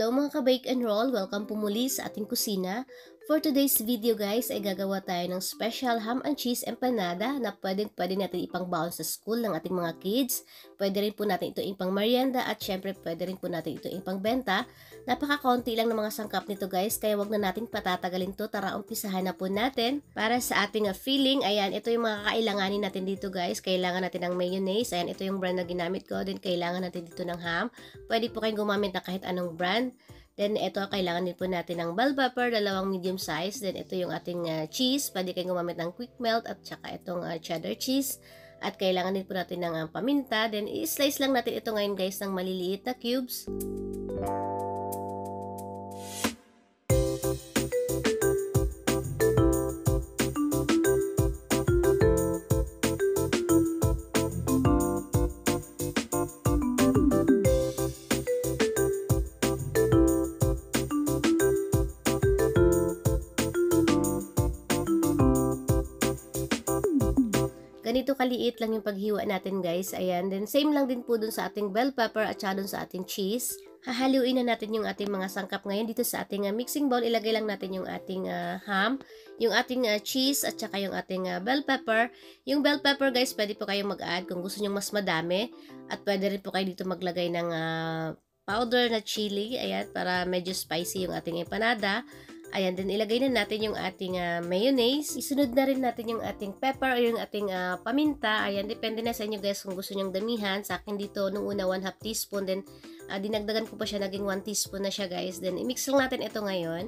Hello mga ka-bake and roll! Welcome po muli sa ating kusina. For today's video guys ay gagawa tayo ng special ham and cheese empanada na pwede natin ipangbaon sa school ng ating mga kids. Pwede rin po natin ito ipang merienda at syempre pwede rin po natin ito ipangbenta. Napaka-konti lang ng mga sangkap nito guys kaya wag na natin patatagalin to. Tara umpisahan na po natin. Para sa ating filling, ayan, ito yung mga kailanganin natin dito guys. Kailangan natin ng mayonnaise. Ayan, ito yung brand na ginamit ko. Then kailangan natin dito ng ham. Pwede po kayong gumamit na kahit anong brand. Then, ito, kailangan din po natin ng bell pepper, dalawang medium size. Then, ito yung ating cheese. Pwede kayong gumamit ng quick melt at saka itong cheddar cheese. At kailangan din po natin ng paminta. Then, i-slice lang natin ito ngayon guys ng maliliit na cubes. Ganito kaliit lang yung paghiwa natin guys. Ayan. Then same lang din po dun sa ating bell pepper at saka dun sa ating cheese. Hahaluin na natin yung ating mga sangkap ngayon dito sa ating mixing bowl. Ilagay lang natin yung ating ham, yung ating cheese at saka yung ating bell pepper. Yung bell pepper guys, pwede po kayong mag-add kung gusto nyo mas madami. At pwede rin po kayo dito maglagay ng powder na chili. Ayan, para medyo spicy yung ating empanada. Ayan, din ilagay na natin yung ating mayonnaise. Isunod na rin natin yung ating pepper o yung ating paminta. Ayan, depende na sa inyo guys kung gusto nyong damihan. Sa akin dito, nung una 1/2 teaspoon. Then, dinagdagan ko pa siya, naging 1 teaspoon na siya guys. Then, i-mix lang natin ito ngayon.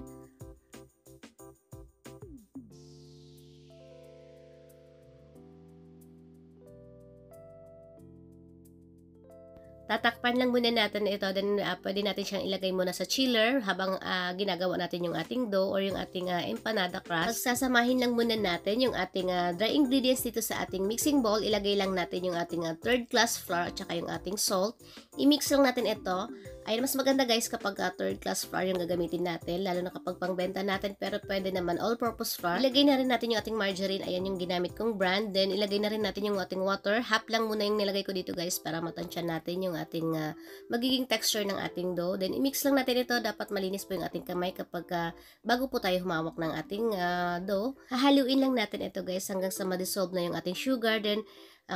Tatakpan lang muna natin ito, then pwede natin siyang ilagay muna sa chiller habang ginagawa natin yung ating dough or yung ating empanada crust. Pagsasamahin lang muna natin yung ating dry ingredients dito sa ating mixing bowl. Ilagay lang natin yung ating third class flour at saka yung ating salt. I-mix lang natin ito. Ayun, mas maganda guys kapag third class flour yung gagamitin natin, lalo na kapag pangbenta natin, pero pwede naman all-purpose flour. Ilagay na rin natin yung ating margarine, ayan yung ginamit kong brand. Then ilagay na rin natin yung ating water. Half lang muna yung nilagay ko dito guys para matansya natin yung ating magiging texture ng ating dough. Then i-mix lang natin ito, dapat malinis po yung ating kamay kapag bago po tayo humawak ng ating dough. Hahaluin lang natin ito guys hanggang sa ma-dissolve na yung ating sugar. Then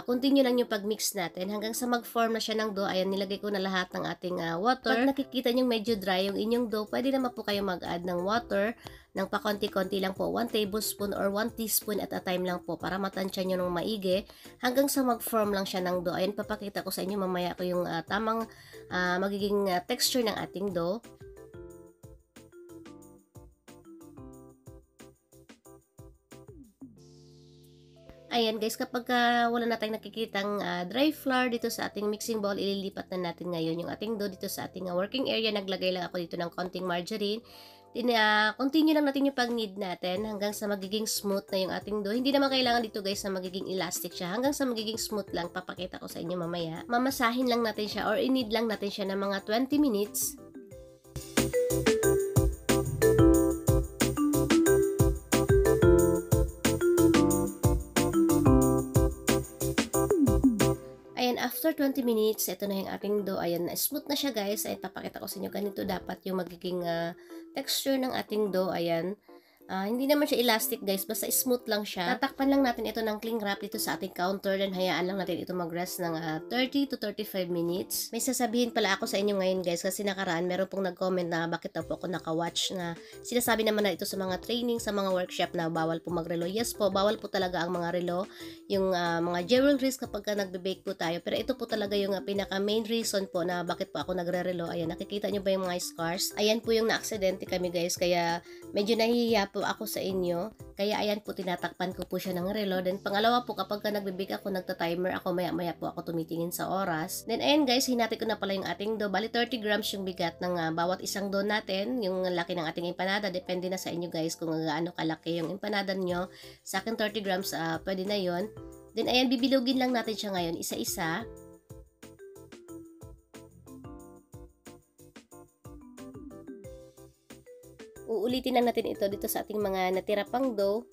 continue lang yung pag-mix natin hanggang sa mag-form na siya ng dough. Ayan, nilagay ko na lahat ng ating water. Pag nakikita nyo medyo dry yung inyong dough, pwede naman po kayo mag-add ng water ng pakonti-konti lang po. 1 tablespoon or 1 teaspoon at a time lang po para matansya nyo ng maigi hanggang sa mag-form lang siya ng dough. Ayan, papakita ko sa inyo mamaya ko yung tamang magiging texture ng ating dough. Ayan guys, kapag wala na tayong nakikitang dry flour dito sa ating mixing bowl, ililipat na natin ngayon yung ating dough dito sa ating working area. Naglagay lang ako dito ng konting margarine. Continue lang natin yung pag-knead natin hanggang sa magiging smooth na yung ating dough. Hindi naman kailangan dito guys na magiging elastic siya. Hanggang sa magiging smooth lang, papakita ko sa inyo mamaya. Mamasahin lang natin siya or i-knead lang natin siya ng mga 20 minutes. After 20 minutes, ito na yung ating dough. Ayan, smooth na siya guys. Ay, papakita ko sa inyo. Ganito dapat yung magiging texture ng ating dough. Ayan. Hindi naman siya elastic guys, basta smooth lang siya. Tatakpan lang natin ito ng cling wrap dito sa ating counter, then hayaan lang natin ito mag-rest ng 30 to 35 minutes. May sasabihin pala ako sa inyo ngayon guys, kasi nakaraan meron pong nag-comment na bakit daw po ako naka-watch, na sinasabi naman na ito sa mga training, sa mga workshop na bawal po mag-relo. Yes po, bawal po talaga ang mga relo, yung mga jewelries kapag nagbe-bake po tayo. Pero ito po talaga yung pinaka main reason po na bakit po ako nagre-relo. Ayan, nakikita nyo ba yung mga scars? Ayan po yung na-aksidente kami guys, kaya medyo nahihiya po ako sa inyo. Kaya ayan po, tinatakpan ko po siya ng relo. Then pangalawa po, kapag nagbe-bake ako, nagta-timer ako, maya-maya po ako tumitingin sa oras. Then ayan guys, hinati ko na pala yung ating dough. Bali 30 grams yung bigat ng bawat isang dough natin. Yung laki ng ating empanada, depende na sa inyo guys kung gaano kalaki yung empanada nyo. Sa akin 30 grams, pwede na yon. Then ayan, bibilugin lang natin siya ngayon, isa-isa. Uulitin lang natin ito dito sa ating mga natira pang dough.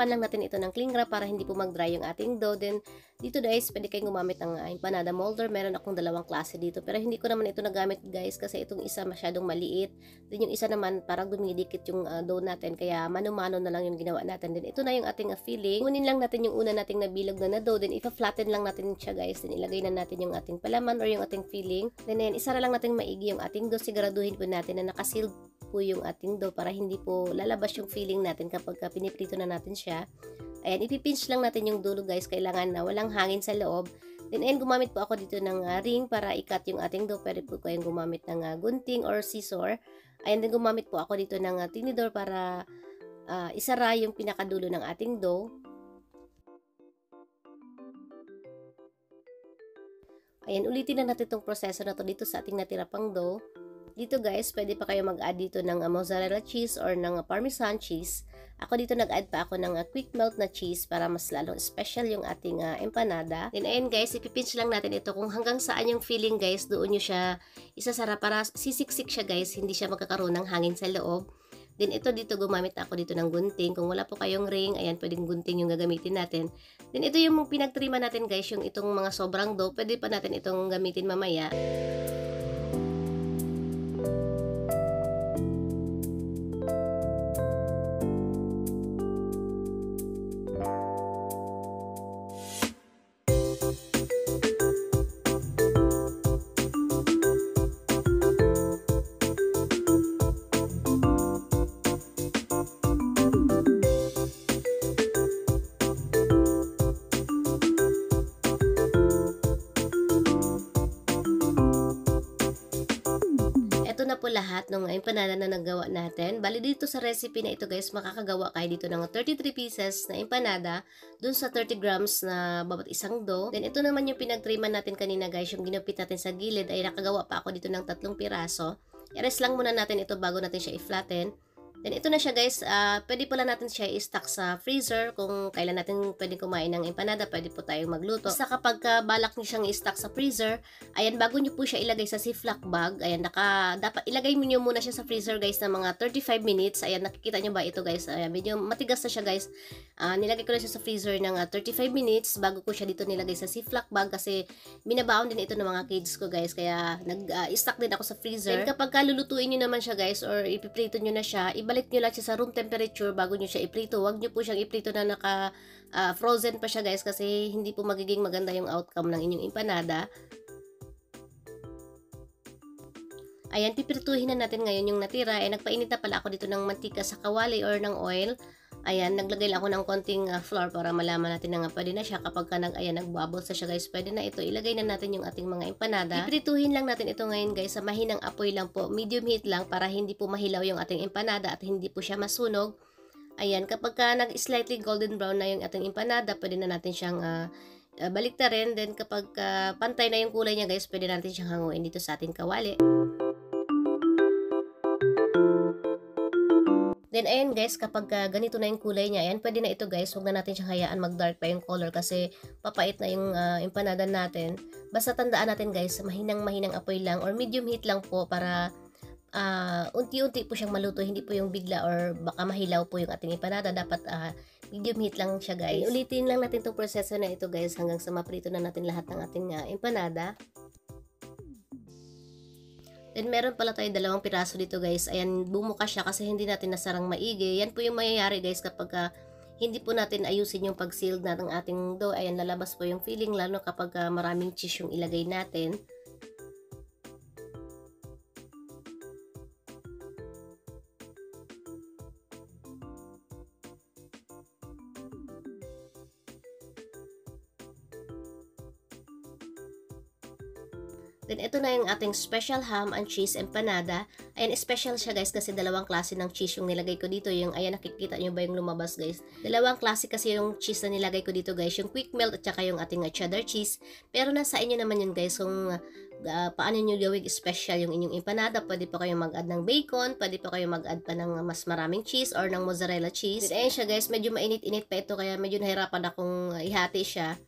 tapan lang natin ito ng cling wrap para hindi po mag-dry yung ating dough. Then, dito guys, pwede kayong gumamit ng empanada molder. Meron akong dalawang klase dito. Pero hindi ko naman ito nagamit guys kasi itong isa masyadong maliit. Then yung isa naman parang dumidikit yung dough natin. Kaya mano-mano na lang yung ginawa natin. Then ito na yung ating filling. Kunin lang natin yung una nating nabilog na dough. Then ipa-flatten lang natin siya guys. Then ilagay na natin yung ating palaman or yung ating filling. Then ayan, isara lang natin maigi yung ating dough. Siguraduhin po natin na nakasealed po yung ating dough para hindi po lalabas yung filling natin kapag piniprito na natin siya. Ayan, ipipinch lang natin yung dulo guys. Kailangan na walang hangin sa loob. Then ayan, gumamit po ako dito ng ring para i-cut yung ating dough. Pwede po kayong gumamit ng gunting or scissor. Ayan, then gumamit po ako dito ng tinidor para isara yung pinakadulo ng ating dough. Ayan, ulitin na natin itong proseso na to dito sa ating natira pang dough. Dito guys, pwede pa kayo mag-add dito ng mozzarella cheese or ng parmesan cheese. Ako dito nag-add pa ako ng quick melt na cheese para mas lalong special yung ating empanada. Then ayan guys, ipipinch lang natin ito kung hanggang saan yung filling guys, doon nyo siya isasara para sisiksik siya guys, hindi siya magkakaroon ng hangin sa loob. Then ito dito, gumamit ako dito ng gunting. Kung wala po kayong ring, ayan, pwedeng gunting yung gagamitin natin. Then ito yung pinagtrima natin guys, yung itong mga sobrang dough, pwede pa natin itong gamitin mamaya. Ito na po lahat ng empanada na nagawa natin. Bali dito sa recipe na ito guys, makakagawa kayo dito ng 33 pieces na empanada dun sa 30 grams na bawat isang dough. Then ito naman yung pinagtriman natin kanina guys, yung ginupit natin sa gilid ay nakagawa pa ako dito ng 3 piraso. I-rest lang muna natin ito bago natin siya i-flatten. Then ito na siya guys, pwede pala natin siya i-stock sa freezer kung kailan natin pwede kumain ng empanada, pwede po tayong magluto. Basta kapag balak niyo siyang i-stock sa freezer, ayan, bago niyo po siya ilagay sa ziploc bag, ayan, dapat ilagay niyo muna siya sa freezer guys ng mga 35 minutes. Ayan, nakikita niyo ba ito guys? Ayan, medyo matigas na siya guys. Nilagay ko na siya sa freezer ng 35 minutes bago ko siya dito nilagay sa ziploc bag kasi binabaon din ito ng mga kids ko guys, kaya nag-stock din ako sa freezer. Then kapag lulutuin niyo naman siya guys or ipiprito niyo na siya, ibalik nyo lang siya sa room temperature bago nyo siya iprito. Huwag nyo po siyang iprito na frozen pa siya guys kasi hindi po magiging maganda yung outcome ng inyong empanada. Ayan, pipirtuhin na natin ngayon yung natira. Nagpainit na pala ako dito ng mantika sa kawali or ng oil. Ayan, naglagay lang ako ng konting flour para malaman natin na nga pwede na siya. Kapag nagbubbles na siya guys, pwede na ito. Ilagay na natin yung ating mga empanada. Iprituhin lang natin ito ngayon guys sa mahinang apoy lang po. Medium heat lang para hindi po mahilaw yung ating empanada at hindi po siya masunog. Ayan, kapag nag-slightly golden brown na yung ating empanada, pwede na natin siyang baliktarin. Then kapag pantay na yung kulay niya guys, pwede natin siyang hanguin dito sa ating kawali. Then ayan guys, kapag ganito na yung kulay niya, ayan, pwede na ito guys. Huwag na natin siyang hayaan mag-dark pa yung color kasi papait na yung empanada natin. Basta tandaan natin guys, mahinang apoy lang or medium heat lang po para unti-unti po siyang maluto. Hindi po yung bigla or baka mahilaw po yung ating empanada. Dapat medium heat lang siya guys. Ulitin lang natin itong proseso na ito guys hanggang sa maprito na natin lahat ng ating empanada. Then, meron pala tayo 2 piraso dito guys. Ayan, bumuka siya kasi hindi natin nasarang maigi. Yan po yung mangyayari guys kapag hindi po natin ayusin yung pag-sealed ng ating dough. Ayan, lalabas po yung filling lalo kapag maraming cheese yung ilagay natin. Then, ito na yung ating special ham and cheese empanada. Ayan, special siya guys kasi 2 klase ng cheese yung nilagay ko dito. Yung, ayan, nakikita nyo ba yung lumabas guys? 2 klase kasi yung cheese na nilagay ko dito guys. Yung quick melt at saka yung ating cheddar cheese. Pero nasa inyo naman yun guys kung paano nyo gawing special yung inyong empanada. Pwede pa kayong mag-add ng bacon. Pwede pa kayong mag-add pa ng mas maraming cheese or ng mozzarella cheese. Then, ayan siya guys, medyo mainit-init pa ito kaya medyo nahirapan akong ihati siya.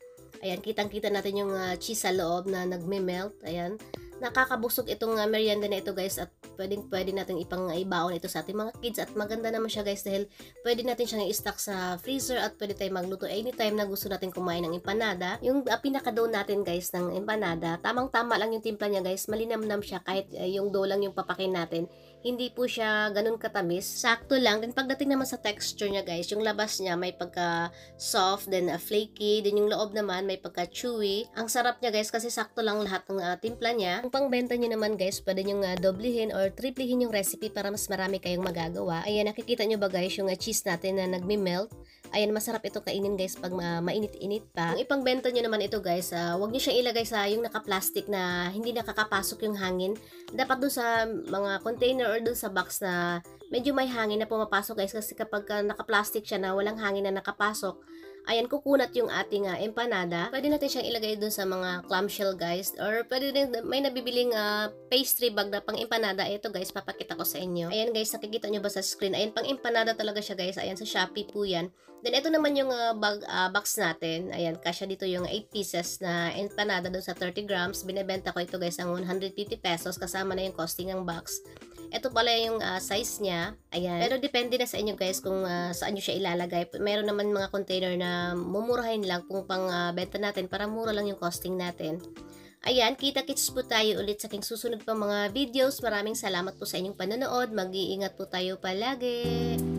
Ayan, kitang-kita natin yung cheese sa loob na nagme-melt. Ayan. nakakabusog itong merienda na ito guys, at pwede natin ibaon ito sa ating mga kids, at maganda naman siya guys dahil pwede natin siyang i-stock sa freezer at pwede tayong magluto anytime na gusto natin kumain ng empanada. Yung pinaka-dough natin guys ng empanada, tamang-tama lang yung timpla niya guys, malinamnam siya kahit yung dough lang yung papakin natin. Hindi po siya ganun katamis. Sakto lang. Then pagdating naman sa texture niya guys, yung labas niya may pagka soft, then flaky, then yung loob naman may pagka chewy. Ang sarap niya guys kasi sakto lang lahat ng timpla niya. Kung pangbenta niyo naman guys, pwede niyo doblihin or triplihin yung recipe para mas marami kayong magagawa. Ayan, nakikita niyo ba guys yung cheese natin na nagme-melt? Ayan, masarap ito kainin guys pag mainit-init pa. Kung ipangbenta nyo naman ito guys, huwag nyo siyang ilagay sa yung naka-plastic na hindi nakakapasok yung hangin. Dapat doon sa mga container or doon sa box na medyo may hangin na pumapasok guys, kasi kapag naka-plastic siya na walang hangin na nakapasok, ayan, kukunat yung ating empanada. Pwede natin siyang ilagay dun sa mga clamshell guys, or pwede din, may nabibiling pastry bag na pang empanada. Ito guys, papakita ko sa inyo. Ayan guys, nakikita nyo ba sa screen? Ayan, pang empanada talaga siya guys. Ayan, sa Shopee po yan. Then ito naman yung box natin. Ayan, kasya dito yung 8 pieces na empanada dun sa 30 grams. Binebenta ko ito guys ang 150 pesos kasama na yung costing ng box. Ito pala yung size niya. Ayan. Pero depende na sa inyo guys kung saan nyo siya ilalagay. Meron naman mga container na mumurahin lang kung pang benta natin para mura lang yung costing natin. Ayan, kita-kits po tayo ulit sa aking susunod pang mga videos. Maraming salamat po sa inyong panonood. Mag-iingat po tayo palagi.